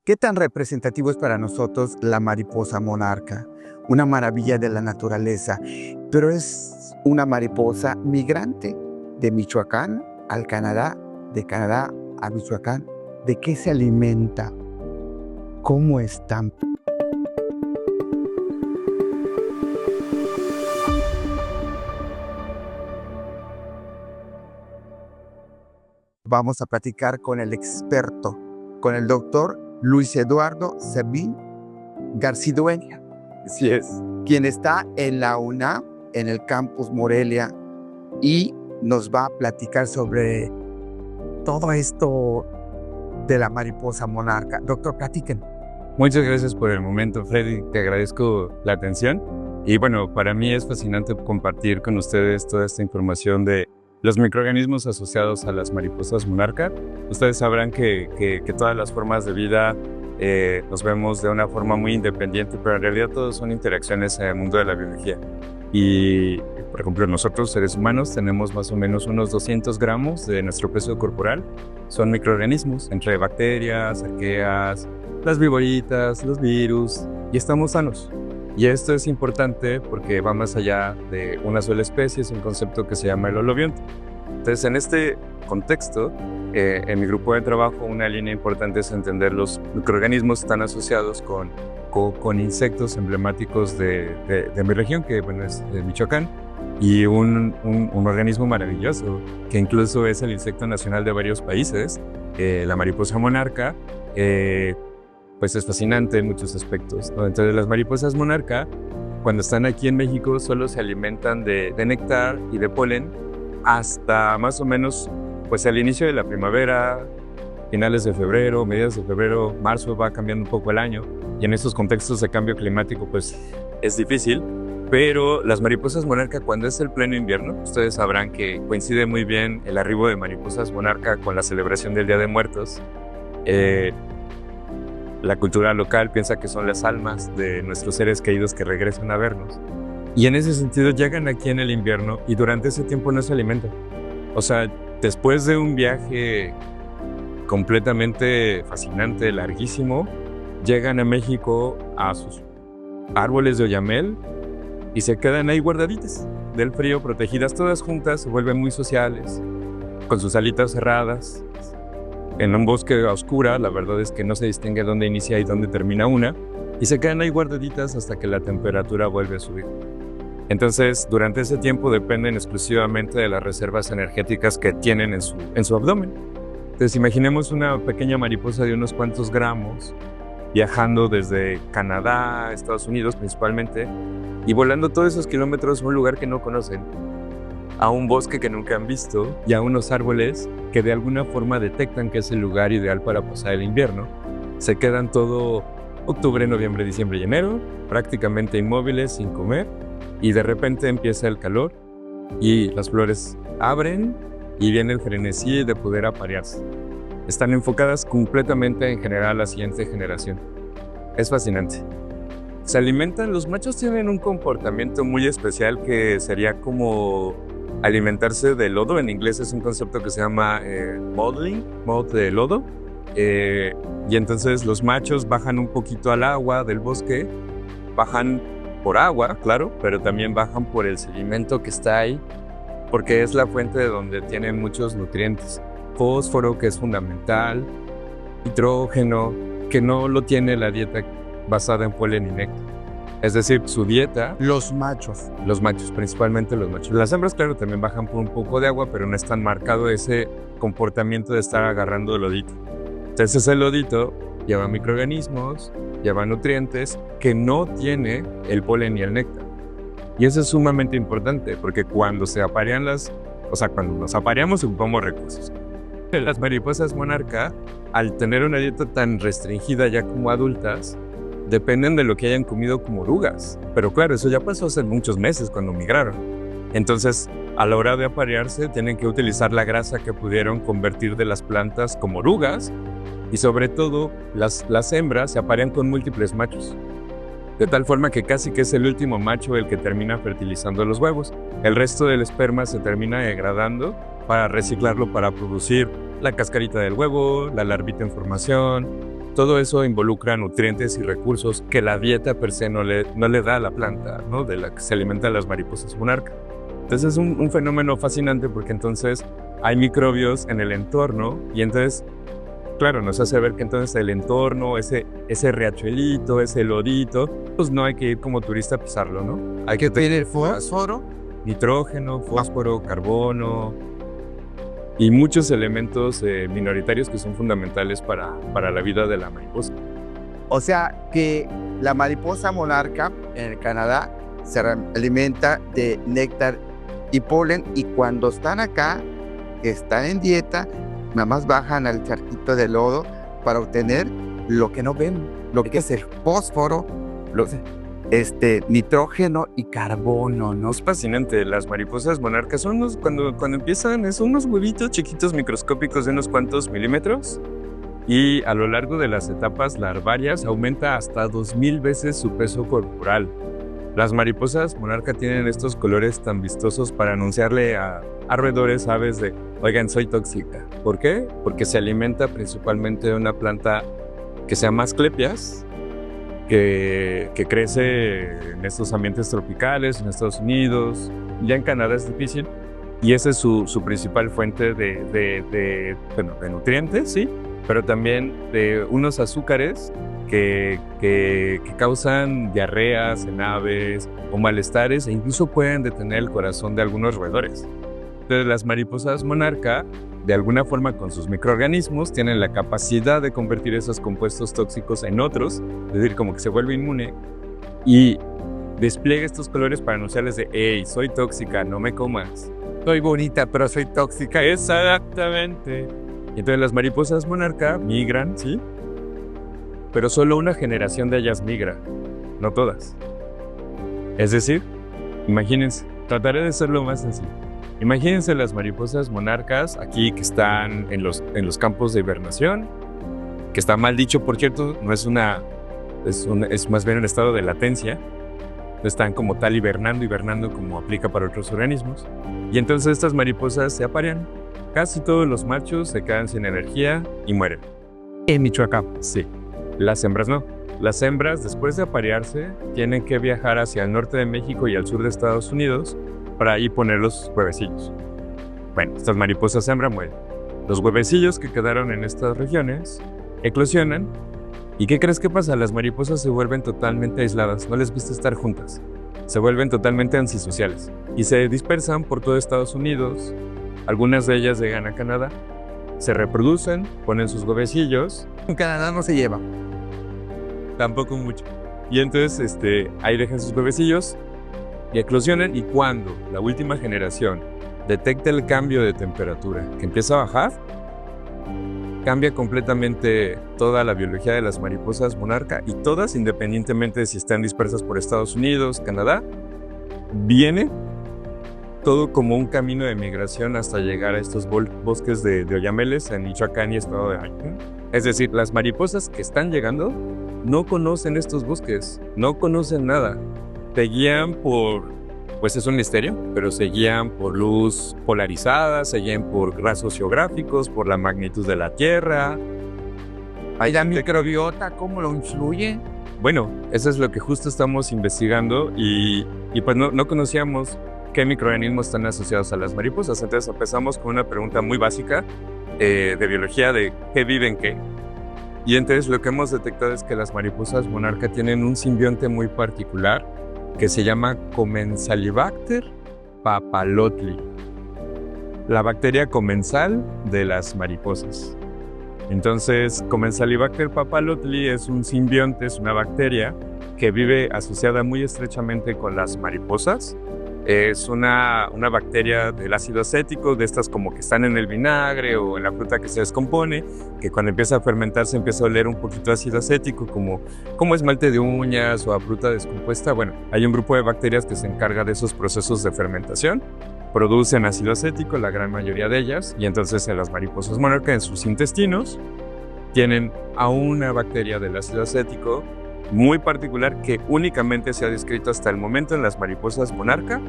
¿Qué tan representativo es para nosotros la mariposa monarca? Una maravilla de la naturaleza, pero es una mariposa migrante de Michoacán al Canadá, de Canadá a Michoacán. ¿De qué se alimenta? ¿Cómo están? Vamos a platicar con el experto, con el doctor Luis Eduardo Servín Garcidueña. Así es. Quien está en la UNAM, en el campus Morelia, y nos va a platicar sobre todo esto de la mariposa monarca. Doctor, platiquen. Muchas gracias por el momento, Freddy. Te agradezco la atención. Y bueno, para mí es fascinante compartir con ustedes toda esta información de los microorganismos asociados a las mariposas monarca. Ustedes sabrán que todas las formas de vida nos vemos de una forma muy independiente, pero en realidad todos son interacciones en el mundo de la biología. Y, por ejemplo, nosotros, seres humanos, tenemos más o menos unos 200 gramos de nuestro peso corporal. Son microorganismos, entre bacterias, arqueas, las viboritas, los virus, y estamos sanos. Y esto es importante porque va más allá de una sola especie, es un concepto que se llama el holobionte. Entonces, en este contexto, en mi grupo de trabajo, una línea importante es entender los microorganismos que están asociados con insectos emblemáticos de mi región, que bueno, es de Michoacán, y un organismo maravilloso, que incluso es el insecto nacional de varios países, la mariposa monarca. Pues es fascinante en muchos aspectos, ¿no? Entonces las mariposas monarca, cuando están aquí en México, solo se alimentan de néctar y de polen hasta más o menos pues al inicio de la primavera, finales de febrero, mediados de febrero, marzo, va cambiando un poco el año, y en estos contextos de cambio climático pues es difícil, pero las mariposas monarca, cuando es el pleno invierno, ustedes sabrán que coincide muy bien el arribo de mariposas monarca con la celebración del Día de Muertos. La cultura local piensa que son las almas de nuestros seres queridos que regresan a vernos. Y en ese sentido llegan aquí en el invierno y durante ese tiempo no se alimentan. O sea, después de un viaje completamente fascinante, larguísimo, llegan a México a sus árboles de oyamel y se quedan ahí guardaditas del frío, protegidas todas juntas, se vuelven muy sociales, con sus alitas cerradas. En un bosque a oscura, la verdad es que no se distingue dónde inicia y dónde termina una, y se quedan ahí guardaditas hasta que la temperatura vuelve a subir. Entonces, durante ese tiempo dependen exclusivamente de las reservas energéticas que tienen en su abdomen. Entonces, imaginemos una pequeña mariposa de unos cuantos gramos, viajando desde Canadá, Estados Unidos principalmente, y volando todos esos kilómetros a un lugar que no conocen, a un bosque que nunca han visto y a unos árboles que de alguna forma detectan que es el lugar ideal para pasar el invierno. Se quedan todo octubre, noviembre, diciembre y enero, prácticamente inmóviles, sin comer, y de repente empieza el calor y las flores abren y viene el frenesí de poder aparearse. Están enfocadas completamente en generar a la siguiente generación. Es fascinante. Se alimentan, los machos tienen un comportamiento muy especial que sería como alimentarse de lodo. En inglés es un concepto que se llama modeling, de lodo. Y entonces los machos bajan un poquito al agua del bosque, bajan por agua, claro, pero también bajan por el sedimento que está ahí, porque es la fuente de donde tienen muchos nutrientes. Fósforo, que es fundamental, nitrógeno, que no lo tiene la dieta basada en polen y néctar. Es decir, su dieta... Los machos, principalmente los machos. Las hembras, claro, también bajan por un poco de agua, pero no es tan marcado ese comportamiento de estar agarrando el lodito. Entonces el lodito lleva microorganismos, lleva nutrientes que no tiene el polen ni el néctar. Y eso es sumamente importante, porque cuando se aparean cuando nos apareamos ocupamos recursos. Las mariposas monarca, al tener una dieta tan restringida ya como adultas, dependen de lo que hayan comido como orugas. Pero claro, eso ya pasó hace muchos meses cuando migraron. Entonces, a la hora de aparearse, tienen que utilizar la grasa que pudieron convertir de las plantas como orugas, y sobre todo, las hembras se aparean con múltiples machos. De tal forma que casi que es el último macho el que termina fertilizando los huevos. El resto del esperma se termina degradando para reciclarlo para producir la cascarita del huevo, la larvita en formación, todo eso involucra nutrientes y recursos que la dieta per se no le da a la planta, ¿no? De la que se alimentan las mariposas monarca. Entonces es un fenómeno fascinante porque entonces hay microbios en el entorno y entonces, claro, nos hace ver que entonces el entorno, ese riachuelito, ese lodito, pues no hay que ir como turista a pisarlo, ¿no? Hay que tener fósforo, nitrógeno, fósforo, carbono y muchos elementos minoritarios que son fundamentales para la vida de la mariposa. O sea que la mariposa monarca en el Canadá se alimenta de néctar y polen, y cuando están acá, que están en dieta, nada más bajan al charquito de lodo para obtener lo que no ven, lo que es el fósforo, nitrógeno y carbono, ¿no? Es fascinante. Las mariposas monarcas son cuando empiezan, son unos huevitos chiquitos microscópicos de unos cuantos milímetros, y a lo largo de las etapas larvarias aumenta hasta 2000 veces su peso corporal. Las mariposas monarca tienen estos colores tan vistosos para anunciarle a roedores, aves de, oigan, soy tóxica. ¿Por qué? Porque se alimenta principalmente de una planta que se llama Asclepias, que crece en estos ambientes tropicales, en Estados Unidos. Ya en Canadá es difícil, y esa es su principal fuente de nutrientes, sí, pero también de unos azúcares que causan diarreas en aves o malestares, e incluso pueden detener el corazón de algunos roedores. Entonces las mariposas monarca, de alguna forma con sus microorganismos, tienen la capacidad de convertir esos compuestos tóxicos en otros, es decir, como que se vuelve inmune, y despliega estos colores para anunciarles de, hey, soy tóxica, no me comas. Soy bonita, pero soy tóxica. Exactamente. Y entonces las mariposas monarca migran, ¿sí? Pero solo una generación de ellas migra, no todas. Es decir, imagínense, trataré de ser lo más sencillo. Imagínense las mariposas monarcas aquí que están en los campos de hibernación, que está mal dicho, por cierto, no es es más bien un estado de latencia. Están como tal hibernando como aplica para otros organismos. Y entonces estas mariposas se aparean. Casi todos los machos se quedan sin energía y mueren. En Michoacán. Sí. Las hembras no. Las hembras, después de aparearse, tienen que viajar hacia el norte de México y al sur de Estados Unidos para ahí poner los huevecillos. Bueno, estas mariposas hembra mueren. Los huevecillos que quedaron en estas regiones eclosionan. ¿Y qué crees que pasa? Las mariposas se vuelven totalmente aisladas, no les gusta estar juntas. Se vuelven totalmente antisociales y se dispersan por todo Estados Unidos. Algunas de ellas llegan a Canadá, se reproducen, ponen sus huevecillos. En Canadá no se lleva. Tampoco mucho. Y entonces ahí dejan sus huevecillos y eclosionan, y cuando la última generación detecta el cambio de temperatura que empieza a bajar, cambia completamente toda la biología de las mariposas monarca, y todas, independientemente de si están dispersas por Estados Unidos, Canadá, viene todo como un camino de migración hasta llegar a estos bosques de oyameles en Michoacán y Estado de México. Es decir, las mariposas que están llegando no conocen estos bosques, no conocen nada. Te guían pues es un misterio, pero se guían por luz polarizada, se guían por rasgos geográficos, por la magnitud de la Tierra. ¿Y la microbiota cómo lo influye? Bueno, eso es lo que justo estamos investigando, y pues no conocíamos qué microorganismos están asociados a las mariposas. Entonces empezamos con una pregunta muy básica de biología de qué viven qué. Y entonces lo que hemos detectado es que las mariposas monarca tienen un simbionte muy particular que se llama Commensalibacter papalotli, la bacteria comensal de las mariposas. Entonces, Commensalibacter papalotli es un simbionte, es una bacteria que vive asociada muy estrechamente con las mariposas. Es una bacteria del ácido acético, de estas como que están en el vinagre o en la fruta que se descompone, que cuando empieza a fermentarse empieza a oler un poquito ácido acético, como esmalte de uñas o a fruta descompuesta. Bueno, hay un grupo de bacterias que se encarga de esos procesos de fermentación, producen ácido acético, la gran mayoría de ellas, y entonces en las mariposas monarca, en sus intestinos, tienen a una bacteria del ácido acético muy particular que únicamente se ha descrito hasta el momento en las mariposas monarca,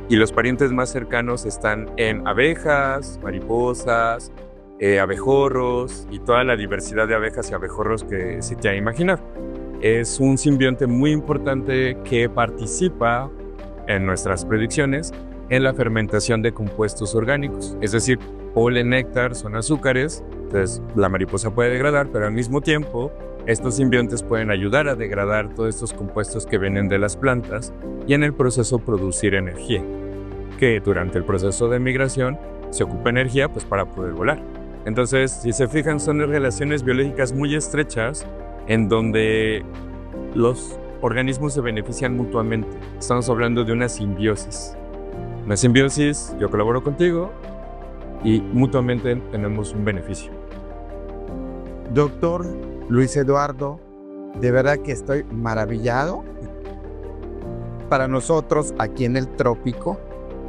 y los parientes más cercanos están en abejas, mariposas, abejorros y toda la diversidad de abejas y abejorros que se quiera imaginar. Es un simbionte muy importante que participa en nuestras predicciones en la fermentación de compuestos orgánicos, es decir, polen, néctar son azúcares, entonces la mariposa puede degradar, pero al mismo tiempo estos simbiontes pueden ayudar a degradar todos estos compuestos que vienen de las plantas y en el proceso producir energía, que durante el proceso de migración se ocupa energía pues para poder volar. Entonces, si se fijan, son relaciones biológicas muy estrechas en donde los organismos se benefician mutuamente. Estamos hablando de una simbiosis. Una simbiosis, yo colaboro contigo y mutuamente tenemos un beneficio. Doctor Luis Eduardo, de verdad que estoy maravillado. Para nosotros aquí en el trópico,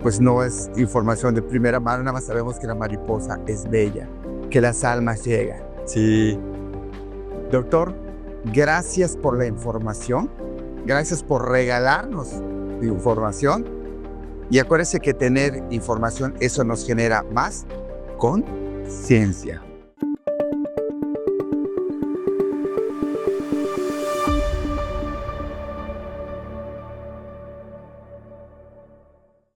pues no es información de primera mano, nada más sabemos que la mariposa es bella, que las almas llegan. Sí. Doctor, gracias por la información, gracias por regalarnos información y acuérdese que tener información, eso nos genera más conciencia.